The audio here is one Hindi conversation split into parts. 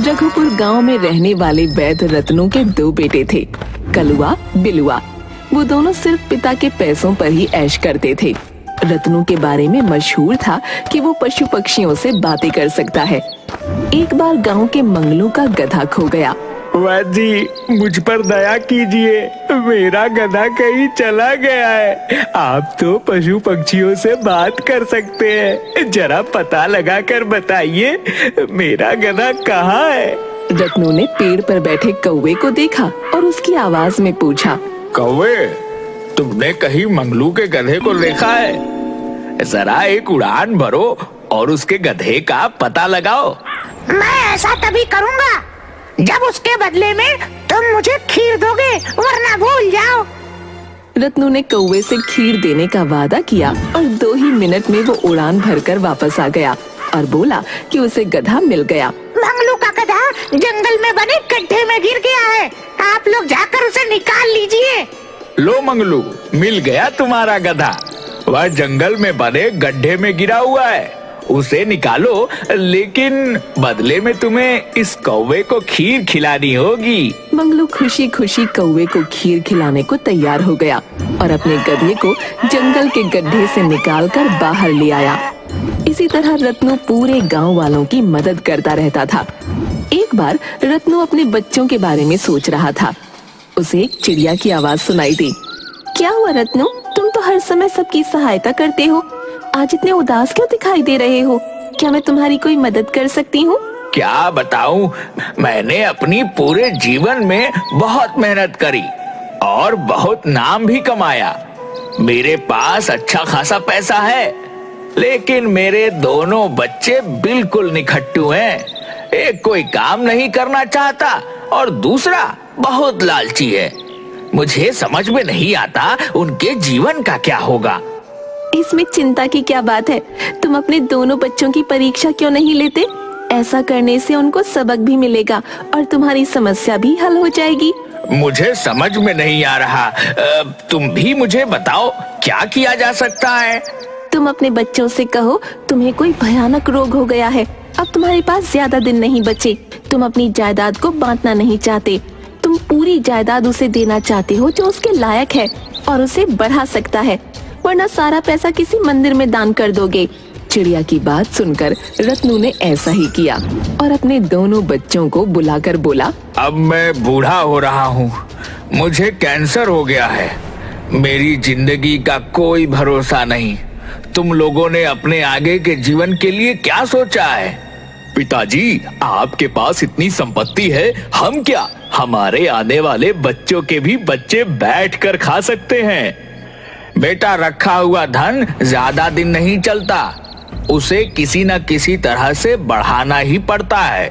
रघुपुर गांव में रहने वाले वैद्य रत्नू के दो बेटे थे, कलुआ बिलुआ। वो दोनों सिर्फ पिता के पैसों पर ही ऐश करते थे। रत्नू के बारे में मशहूर था कि वो पशु पक्षियों से बातें कर सकता है। एक बार गांव के मंगलू का गधा खो गया। वैद्य जी, मुझ पर दया कीजिए, मेरा गधा कहीं चला गया है। आप तो पशु पक्षियों से बात कर सकते हैं, जरा पता लगा कर बताइए मेरा गधा कहाँ है। रत्नू ने पेड़ पर बैठे कौवे को देखा और उसकी आवाज में पूछा, कौवे, तुमने कहीं मंगलू के गधे को देखा है? जरा एक उड़ान भरो और उसके गधे का पता लगाओ। मैं ऐसा तभी करूँगा जब उसके बदले में तुम मुझे खीर दोगे, वरना भूल जाओ। रत्नू ने कौवे से खीर देने का वादा किया और 2 ही मिनट में वो उड़ान भरकर वापस आ गया और बोला कि उसे गधा मिल गया। मंगलू का गधा जंगल में बने गड्ढे में गिर गया है, आप लोग जाकर उसे निकाल लीजिए। लो मंगलू, मिल गया तुम्हारा गधा। वह जंगल में बने गड्ढे में गिरा हुआ है, उसे निकालो, लेकिन बदले में तुम्हें इस कौवे को खीर खिलानी होगी। मंगलू खुशी खुशी कौवे को खीर खिलाने को तैयार हो गया और अपने गधे को जंगल के गड्ढे से निकालकर बाहर ले आया। इसी तरह रत्नू पूरे गांव वालों की मदद करता रहता था। एक बार रत्नू अपने बच्चों के बारे में सोच रहा था। उसे एक चिड़िया की आवाज सुनाई दी। क्या हुआ रत्नू, तुम तो हर समय सबकी सहायता करते हो, आज इतने उदास क्यों दिखाई दे रहे हो? क्या मैं तुम्हारी कोई मदद कर सकती हूँ? क्या बताऊं, मैंने अपनी पूरे जीवन में बहुत मेहनत करी और बहुत नाम भी कमाया। मेरे पास अच्छा खासा पैसा है, लेकिन मेरे दोनों बच्चे बिल्कुल निखट्टू हैं। एक कोई काम नहीं करना चाहता और दूसरा बहुत लालची है। मुझे समझ में नहीं आता उनके जीवन का क्या होगा। इसमें चिंता की क्या बात है? तुम अपने दोनों बच्चों की परीक्षा क्यों नहीं लेते? ऐसा करने से उनको सबक भी मिलेगा और तुम्हारी समस्या भी हल हो जाएगी। मुझे समझ में नहीं आ रहा, तुम भी मुझे बताओ क्या किया जा सकता है? तुम अपने बच्चों से कहो तुम्हें कोई भयानक रोग हो गया है, अब तुम्हारे पास ज्यादा दिन नहीं बचे। तुम अपनी जायदाद को बांटना नहीं चाहते, तुम पूरी जायदाद उसे देना चाहते हो जो उसके लायक है और उसे बढ़ा सकता है, वरना सारा पैसा किसी मंदिर में दान कर दोगे। चिड़िया की बात सुनकर रत्नू ने ऐसा ही किया और अपने दोनों बच्चों को बुलाकर बोला, अब मैं बूढ़ा हो रहा हूँ, मुझे कैंसर हो गया है, मेरी जिंदगी का कोई भरोसा नहीं। तुम लोगों ने अपने आगे के जीवन के लिए क्या सोचा है? पिताजी, आपके पास इतनी संपत्ति है, हम क्या, हमारे आने वाले बच्चों के भी बच्चे बैठकर खा सकते हैं। बेटा, रखा हुआ धन ज्यादा दिन नहीं चलता, उसे किसी न किसी तरह से बढ़ाना ही पड़ता है।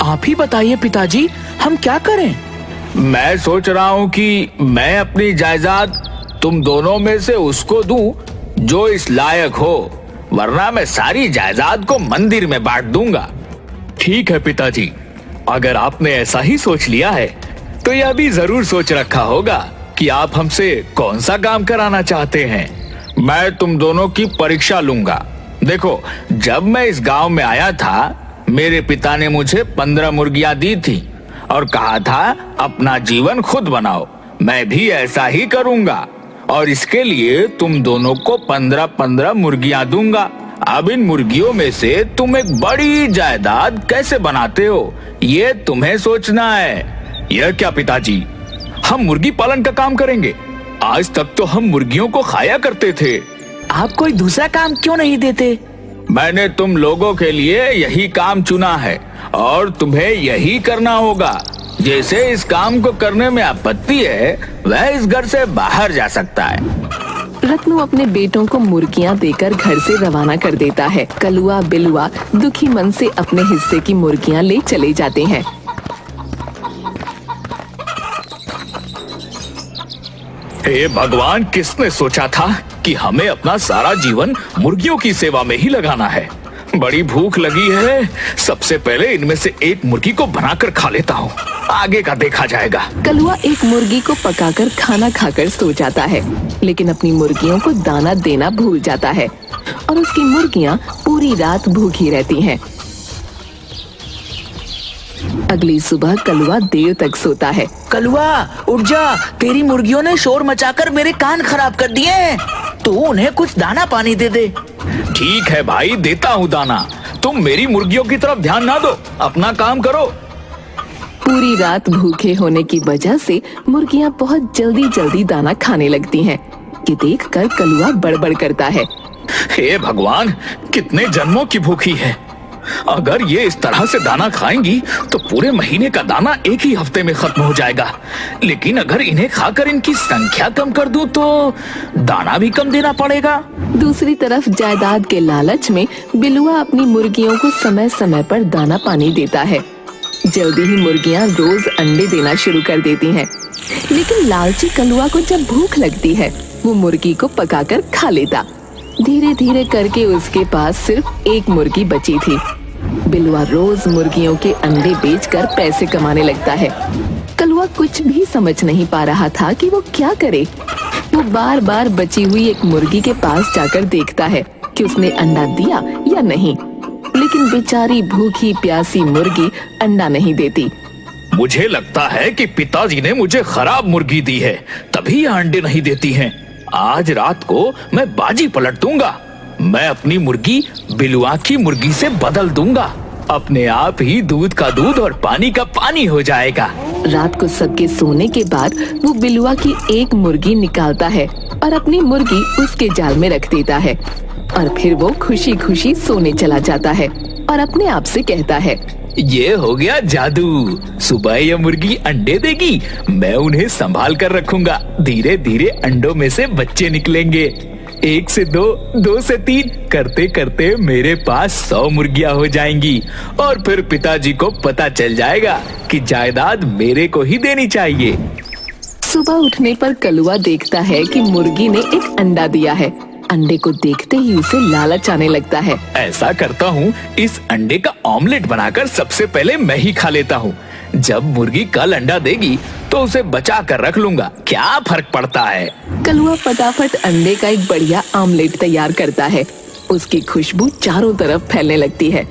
आप ही बताइए पिताजी, हम क्या करें? मैं सोच रहा हूँ कि मैं अपनी जायदाद तुम दोनों में से उसको दूं जो इस लायक हो, वरना मैं सारी जायदाद को मंदिर में बांट दूंगा। ठीक है पिताजी, अगर आपने ऐसा ही सोच लिया है तो यह भी जरूर सोच रखा होगा कि आप हमसे कौन सा काम कराना चाहते हैं। मैं तुम दोनों की परीक्षा लूंगा। देखो, जब मैं इस गांव में आया था, मेरे पिता ने मुझे 15 मुर्गियां दी थी और कहा था अपना जीवन खुद बनाओ। मैं भी ऐसा ही करूंगा और इसके लिए तुम दोनों को 15-15 मुर्गियां दूंगा। अब इन मुर्गियों में से तुम एक बड़ी जायदाद कैसे बनाते हो, ये तुम्हें सोचना है। यह क्या पिताजी, हम मुर्गी पालन का काम करेंगे? आज तक तो हम मुर्गियों को खाया करते थे। आप कोई दूसरा काम क्यों नहीं देते? मैंने तुम लोगों के लिए यही काम चुना है और तुम्हें यही करना होगा। जैसे इस काम को करने में आपत्ति है, वह इस घर से बाहर जा सकता है। रत्नू अपने बेटों को मुर्गियां देकर घर से रवाना कर देता है। कलुआ बिलुआ दुखी मन से अपने हिस्से की मुर्गियां ले चले जाते हैं। हे भगवान, किसने सोचा था कि हमें अपना सारा जीवन मुर्गियों की सेवा में ही लगाना है। बड़ी भूख लगी है, सबसे पहले इनमें से एक मुर्गी को बनाकर खा लेता हूँ, आगे का देखा जाएगा। कलुआ एक मुर्गी को पकाकर खाना खाकर सो जाता है, लेकिन अपनी मुर्गियों को दाना देना भूल जाता है और उसकी मुर्गियाँ पूरी रात भूखी रहती हैं। अगली सुबह कलुआ देर तक सोता है। कलुआ उठ जा, तेरी मुर्गियों ने शोर मचाकर मेरे कान खराब कर दिए हैं। तू उन्हें कुछ दाना पानी दे दे। ठीक है भाई, देता हूँ दाना। तुम मेरी मुर्गियों की तरफ ध्यान ना दो, अपना काम करो। पूरी रात भूखे होने की वजह से मुर्गियां बहुत जल्दी जल्दी दाना खाने लगती हैं। ये देखकर कलुआ बड़बड़ करता है। हे भगवान, कितने जन्मों की भूखी है। अगर ये इस तरह से दाना खाएंगी तो पूरे महीने का दाना एक ही हफ्ते में खत्म हो जाएगा। लेकिन अगर इन्हें खाकर इनकी संख्या कम कर दूं तो दाना भी कम देना पड़ेगा। दूसरी तरफ जायदाद के लालच में बिलुआ अपनी मुर्गियों को समय समय पर दाना पानी देता है। जल्दी ही मुर्गियां रोज अंडे देना शुरू कर देती हैं। लेकिन लालची कलुआ को जब भूख लगती है वो मुर्गी को पकाकर खा लेता। धीरे धीरे करके उसके पास सिर्फ एक मुर्गी बची थी। बिलुआ रोज मुर्गियों के अंडे बेचकर पैसे कमाने लगता है। कलुआ कुछ भी समझ नहीं पा रहा था कि वो क्या करे। वो बार बार बची हुई एक मुर्गी के पास जाकर देखता है कि उसने अंडा दिया या नहीं, लेकिन बेचारी भूखी प्यासी मुर्गी अंडा नहीं देती। मुझे लगता है कि पिताजी ने मुझे खराब मुर्गी दी है, तभी ये अंडे नहीं देती हैं। आज रात को मैं बाजी पलट दूंगा। मैं अपनी मुर्गी बिलुआ की मुर्गी से बदल दूंगा। अपने आप ही दूध का दूध और पानी का पानी हो जाएगा। रात को सबके सोने के बाद वो बिलुआ की एक मुर्गी निकालता है और अपनी मुर्गी उसके जाल में रख देता है। और फिर वो खुशी खुशी सोने चला जाता है और अपने आप से कहता है, ये हो गया जादू। सुबह ये मुर्गी अंडे देगी, मैं उन्हें संभाल कर रखूंगा। धीरे धीरे अंडों में से बच्चे निकलेंगे। 1 से 2, 2 से 3 करते करते मेरे पास 100 मुर्गियां हो जाएंगी। और फिर पिताजी को पता चल जाएगा कि जायदाद मेरे को ही देनी चाहिए। सुबह उठने पर कलुआ देखता है कि मुर्गी ने एक अंडा दिया है। अंडे को देखते ही उसे लालच आने लगता है। ऐसा करता हूँ, इस अंडे का ऑमलेट बनाकर सबसे पहले मैं ही खा लेता हूँ। जब मुर्गी कल अंडा देगी तो उसे बचा कर रख लूंगा, क्या फर्क पड़ता है। कलुआ फटाफट अंडे का एक बढ़िया ऑमलेट तैयार करता है। उसकी खुशबू चारों तरफ फैलने लगती है।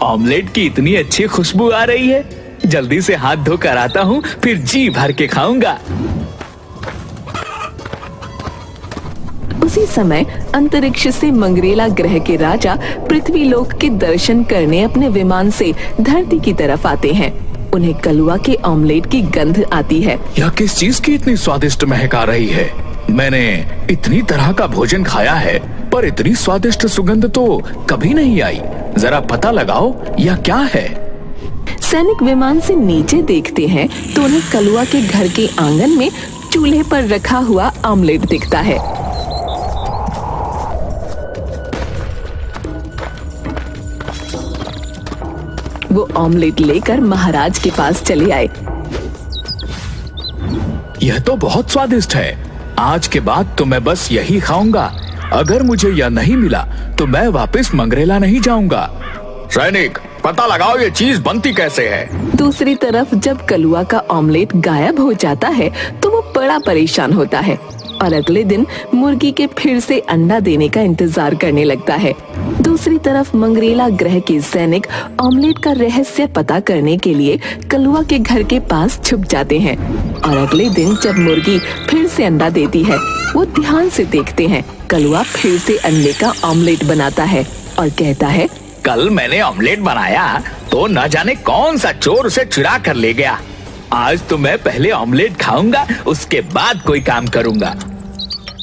ऑमलेट की इतनी अच्छी खुशबू आ रही है, जल्दी से हाथ धोकर आता हूँ, फिर जी भर के खाऊंगा। उसी समय अंतरिक्ष से मंगरेला ग्रह के राजा पृथ्वीलोक के दर्शन करने अपने विमान से धरती की तरफ आते हैं। उन्हें कलुआ के ऑमलेट की गंध आती है। यह किस चीज की इतनी स्वादिष्ट महक आ रही है? मैंने इतनी तरह का भोजन खाया है, पर इतनी स्वादिष्ट सुगंध तो कभी नहीं आई। जरा पता लगाओ यह क्या है। सैनिक विमान से नीचे देखते हैं तो उन्हें कलुआ के घर के आंगन में चूल्हे पर रखा हुआ ऑमलेट दिखता है। वो ऑमलेट लेकर महाराज के पास चले आए। यह तो बहुत स्वादिष्ट है। आज के बाद तो मैं बस यही खाऊंगा। अगर मुझे यह नहीं मिला तो मैं वापस मंगरेला नहीं जाऊंगा। सैनिक, पता लगाओ ये चीज बनती कैसे है। दूसरी तरफ जब कलुआ का ऑमलेट गायब हो जाता है तो वो बड़ा परेशान होता है और अगले दिन मुर्गी के फिर से अंडा देने का इंतजार करने लगता है। दूसरी तरफ मंगरेला ग्रह के सैनिक ऑमलेट का रहस्य पता करने के लिए कलुआ के घर के पास छुप जाते हैं। और अगले दिन जब मुर्गी फिर से अंडा देती है, वो ध्यान से देखते हैं। कलुआ फिर से अंडे का ऑमलेट बनाता है और कहता है, कल मैंने ऑमलेट बनाया तो न जाने कौन सा चोर उसे चुरा कर ले गया। आज तो मैं पहले ऑमलेट खाऊंगा, उसके बाद कोई काम करूंगा।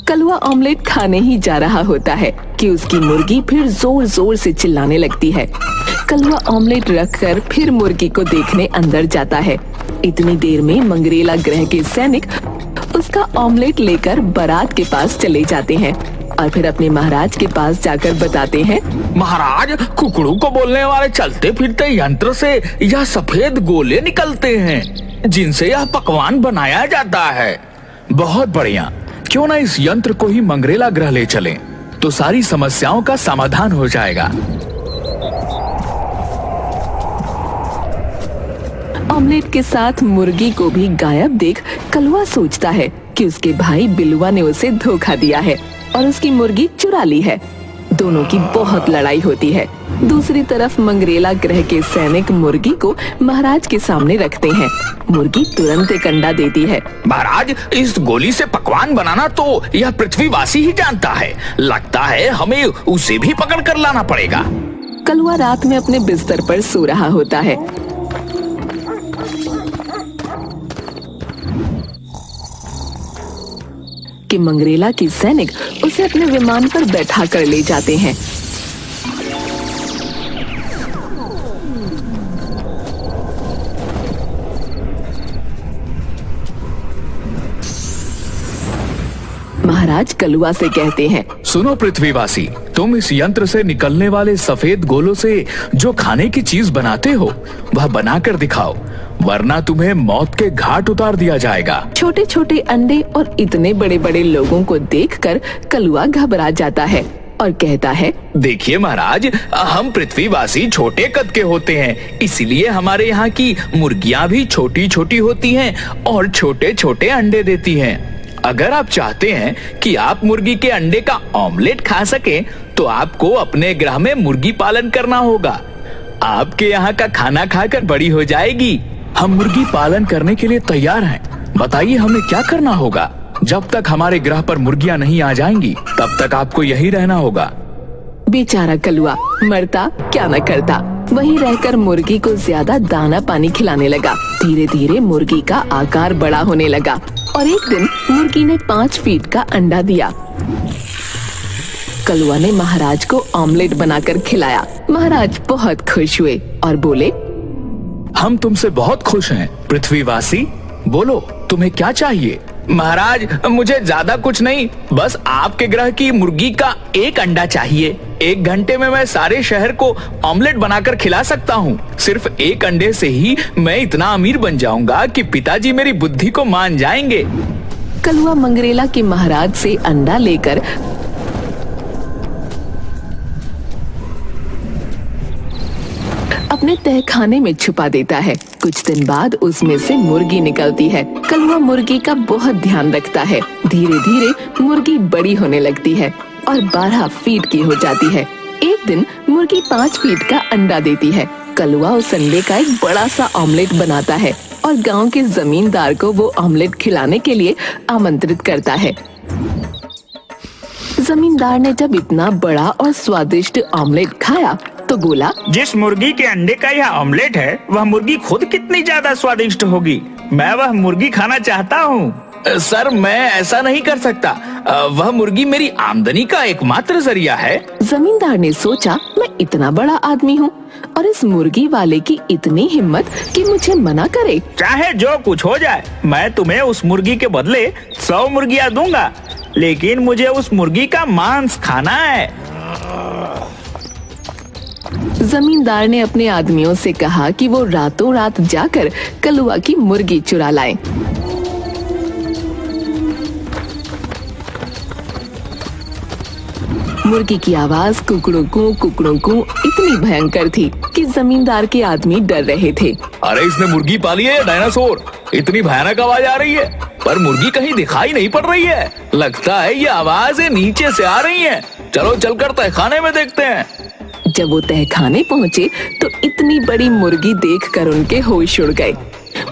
कलुआ ऑमलेट खाने ही जा रहा होता है कि उसकी मुर्गी फिर जोर जोर से चिल्लाने लगती है। कलुआ ऑमलेट रखकर फिर मुर्गी को देखने अंदर जाता है। इतनी देर में मंगरेला ग्रह के सैनिक उसका ऑमलेट लेकर बारात के पास चले जाते हैं और फिर अपने महाराज के पास जाकर बताते हैं, महाराज, कुकड़ू को बोलने वाले चलते फिरते यंत्र से यह सफेद गोले निकलते हैं जिनसे यह पकवान बनाया जाता है। बहुत बढ़िया, क्यों ना इस यंत्र को ही मंगरेला ग्रह ले चलें, तो सारी समस्याओं का समाधान हो जाएगा। ऑमलेट के साथ मुर्गी को भी गायब देख कलुआ सोचता है कि उसके भाई बिलुआ ने उसे धोखा दिया है और उसकी मुर्गी चुरा ली है। दोनों की बहुत लड़ाई होती है। दूसरी तरफ मंगरेला ग्रह के सैनिक मुर्गी को महाराज के सामने रखते हैं। मुर्गी तुरंत एक अंडा देती है। महाराज, इस गोली से पकवान बनाना तो यह पृथ्वीवासी ही जानता है। लगता है हमें उसे भी पकड़ कर लाना पड़ेगा। कलुआ रात में अपने बिस्तर पर सो रहा होता है। कि मंगरेला के सैनिक उसे अपने विमान पर बैठा कर ले जाते हैं। महाराज कलुआ से कहते हैं, सुनो पृथ्वीवासी, तुम इस यंत्र से निकलने वाले सफेद गोलों से जो खाने की चीज बनाते हो वह बनाकर दिखाओ, वरना तुम्हें मौत के घाट उतार दिया जाएगा। छोटे छोटे अंडे और इतने बड़े बड़े लोगों को देखकर कलुआ घबरा जाता है और कहता है, देखिए महाराज, हम पृथ्वीवासी छोटे कद के होते हैं, इसलिए हमारे यहाँ की मुर्गियाँ भी छोटी छोटी होती हैं और छोटे छोटे अंडे देती हैं। अगर आप चाहते हैं कि आप मुर्गी के अंडे का ऑमलेट खा सकें, तो आपको अपने ग्रह में मुर्गी पालन करना होगा। आपके यहाँ का खाना खाकर बड़ी हो जाएगी। हम मुर्गी पालन करने के लिए तैयार हैं। बताइए हमें क्या करना होगा। जब तक हमारे ग्रह पर मुर्गियाँ नहीं आ जाएंगी तब तक आपको यहीं रहना होगा। बेचारा कलुआ मरता क्या न करता, वहीं रहकर मुर्गी को ज्यादा दाना पानी खिलाने लगा। धीरे धीरे मुर्गी का आकार बड़ा होने लगा और एक दिन मुर्गी ने 5 फीट का अंडा दिया। कलुआ ने महाराज को ऑमलेट बनाकर खिलाया। महाराज बहुत खुश हुए और बोले, हम तुमसे बहुत खुश हैं पृथ्वीवासी। बोलो तुम्हें क्या चाहिए। महाराज, मुझे ज्यादा कुछ नहीं, बस आपके ग्रह की मुर्गी का एक अंडा चाहिए। 1 घंटे में मैं सारे शहर को ऑमलेट बनाकर खिला सकता हूँ। सिर्फ एक अंडे से ही मैं इतना अमीर बन जाऊंगा कि पिताजी मेरी बुद्धि को मान जाएंगे। कलुआ मंगरेला के महाराज से अंडा लेकर अपने तहखाने में छुपा देता है। कुछ दिन बाद उसमें से मुर्गी निकलती है। कलुआ मुर्गी का बहुत ध्यान रखता है। धीरे धीरे मुर्गी बड़ी होने लगती है और 12 फीट की हो जाती है। एक दिन मुर्गी 5 फीट का अंडा देती है। कलुआ उस अंडे का एक बड़ा सा ऑमलेट बनाता है और गांव के जमींदार को वो ऑमलेट खिलाने के लिए आमंत्रित करता है। जमींदार ने जब इतना बड़ा और स्वादिष्ट ऑमलेट खाया तो बोला, जिस मुर्गी के अंडे का यह ऑमलेट है, वह मुर्गी खुद कितनी ज्यादा स्वादिष्ट होगी। मैं वह मुर्गी खाना चाहता हूँ। सर, मैं ऐसा नहीं कर सकता। वह मुर्गी मेरी आमदनी का एकमात्र जरिया है। जमींदार ने सोचा, मैं इतना बड़ा आदमी हूँ और इस मुर्गी वाले की इतनी हिम्मत कि मुझे मना करे। चाहे जो कुछ हो जाए, मैं तुम्हें उस मुर्गी के बदले 100 मुर्गियाँ दूंगा, लेकिन मुझे उस मुर्गी का मांस खाना है। जमींदार ने अपने आदमियों से कहा कि वो रातों रात जाकर कलुआ की मुर्गी चुरा लाएं। मुर्गी की आवाज कुकड़ों को इतनी भयंकर थी कि जमींदार के आदमी डर रहे थे। अरे इसने मुर्गी पाली है या डायनासोर? इतनी भयानक आवाज आ रही है, पर मुर्गी कहीं दिखाई नहीं पड़ रही है। लगता है ये आवाजें नीचे से आ रही हैं। चलो चलकर तहखाने में देखते हैं। जब वो तहखाने पहुँचे तो इतनी बड़ी मुर्गी देखकर उनके होश उड़ गए।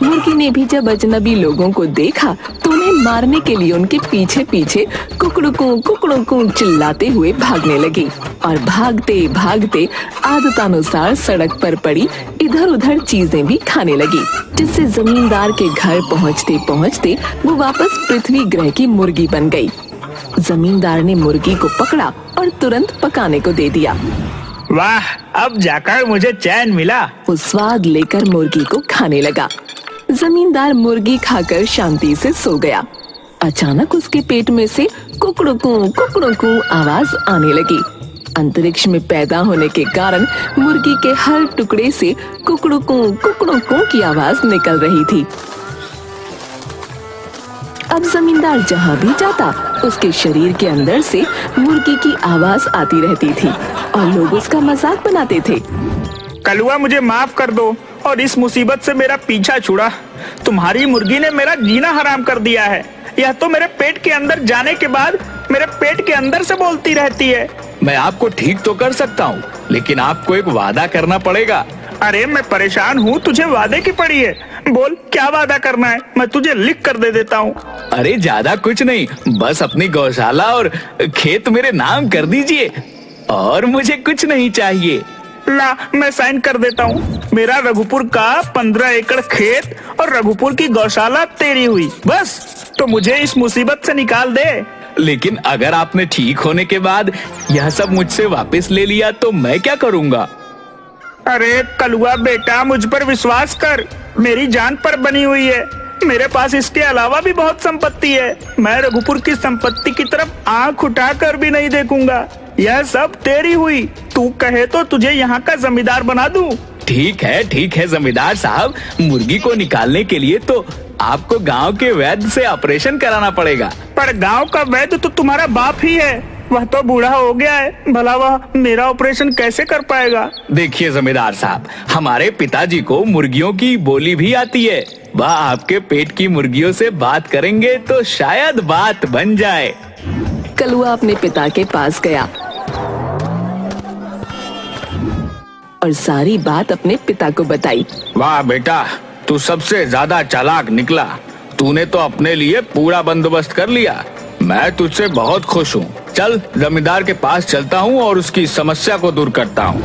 मुर्गी ने भी जब अजनबी लोगों को देखा तो उन्हें मारने के लिए उनके पीछे पीछे कुकड़ू चिल्लाते हुए भागने लगी और भागते भागते आदतानुसार सड़क पर पड़ी इधर उधर चीजें भी खाने लगी, जिससे जमींदार के घर पहुँचते पहुँचते वो वापस पृथ्वी ग्रह की मुर्गी बन गई। जमींदार ने मुर्गी को पकड़ा और तुरंत पकाने को दे दिया। वाह, अब जाकर मुझे चैन मिला। वो स्वाद लेकर मुर्गी को खाने लगा। जमींदार मुर्गी खाकर शांति से सो गया। अचानक उसके पेट में से कुकड़ू आवाज आने लगी। अंतरिक्ष में पैदा होने के कारण मुर्गी के हर टुकड़े से कुकड़ू की आवाज निकल रही थी। अब जमींदार जहाँ भी जाता उसके शरीर के अंदर से मुर्गी की आवाज आती रहती थी और लोग उसका मजाक बनाते थे। कलुआ, मुझे माफ कर दो और इस मुसीबत से मेरा पीछा छुड़ा। तुम्हारी मुर्गी ने मेरा जीना हराम कर दिया है। यह तो मेरे पेट के अंदर जाने के बाद मेरे पेट के अंदर से बोलती रहती है। मैं आपको ठीक तो कर सकता हूँ, लेकिन आपको एक वादा करना पड़ेगा। अरे मैं परेशान हूँ, तुझे वादे की पड़ी है। बोल क्या वादा करना है, मैं तुझे लिख कर दे देता हूँ। अरे ज्यादा कुछ नहीं, बस अपनी गौशाला और खेत मेरे नाम कर दीजिए, और मुझे कुछ नहीं चाहिए। ला मैं साइन कर देता हूँ। मेरा रघुपुर का 15 एकड़ खेत और रघुपुर की गौशाला तेरी हुई। बस तो मुझे इस मुसीबत से निकाल दे। लेकिन अगर आपने ठीक होने के बाद यह सब मुझसे वापस ले लिया तो मैं क्या करूँगा? अरे कलुआ बेटा, मुझ पर विश्वास कर, मेरी जान पर बनी हुई है। मेरे पास इसके अलावा भी बहुत संपत्ति है। मैं रघुपुर की संपत्ति की तरफ आंख उठाकर भी नहीं देखूंगा। यह सब तेरी हुई। तू कहे तो तुझे यहाँ का जमींदार बना दूं। ठीक है जमींदार साहब, मुर्गी को निकालने के लिए तो आपको गांव के वैद्य से ऑपरेशन कराना पड़ेगा। पर गांव का वैद्य तो तुम्हारा बाप ही है। वह तो बूढ़ा हो गया है, भला वह मेरा ऑपरेशन कैसे कर पाएगा? देखिए जमींदार साहब, हमारे पिताजी को मुर्गियों की बोली भी आती है। वह आपके पेट की मुर्गियों से बात करेंगे तो शायद बात बन जाए। कलुआ अपने पिता के पास गया और सारी बात अपने पिता को बताई। वाह बेटा, तू सबसे ज्यादा चालाक निकला। तूने तो अपने लिए पूरा बंदोबस्त कर लिया। मैं तुझसे बहुत खुश हूँ। चल जमींदार के पास चलता हूँ और उसकी समस्या को दूर करता हूँ।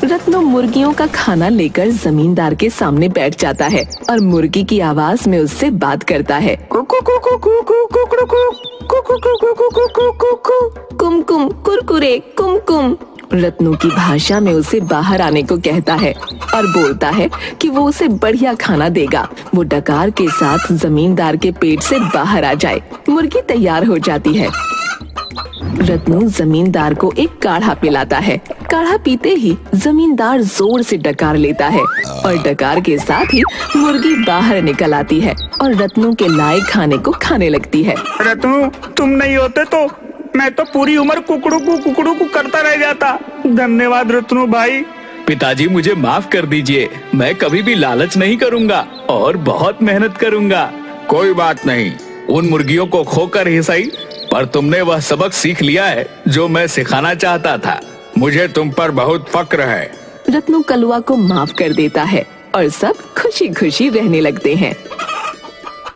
रत्नो मुर्गियों का खाना लेकर जमींदार के सामने बैठ जाता है और मुर्गी की आवाज में उससे बात करता है। कुमकुम कुरकुरे कुमकुम। रत्नो की भाषा में उसे बाहर आने को कहता है और बोलता है कि वो उसे बढ़िया खाना देगा। वो डकार के साथ जमींदार के पेट से बाहर आ जाए। मुर्गी तैयार हो जाती है। रत्नो जमींदार को एक काढ़ा पिलाता है। काढ़ा पीते ही जमींदार जोर से डकार लेता है और डकार के साथ ही मुर्गी बाहर निकल आती है और रत्नो के लाए खाने को खाने लगती है। रत्नू, तुम नहीं होते तो मैं तो पूरी उम्र कुकड़ू करता रह जाता। धन्यवाद रत्नू भाई। पिताजी मुझे माफ कर दीजिए, मैं कभी भी लालच नहीं करूँगा और बहुत मेहनत करूँगा। कोई बात नहीं, उन मुर्गियों को खोकर ही सही, पर तुमने वह सबक सीख लिया है जो मैं सिखाना चाहता था। मुझे तुम पर बहुत फक्र है। रत्नो कलुआ को माफ कर देता है और सब खुशी खुशी रहने लगते हैं।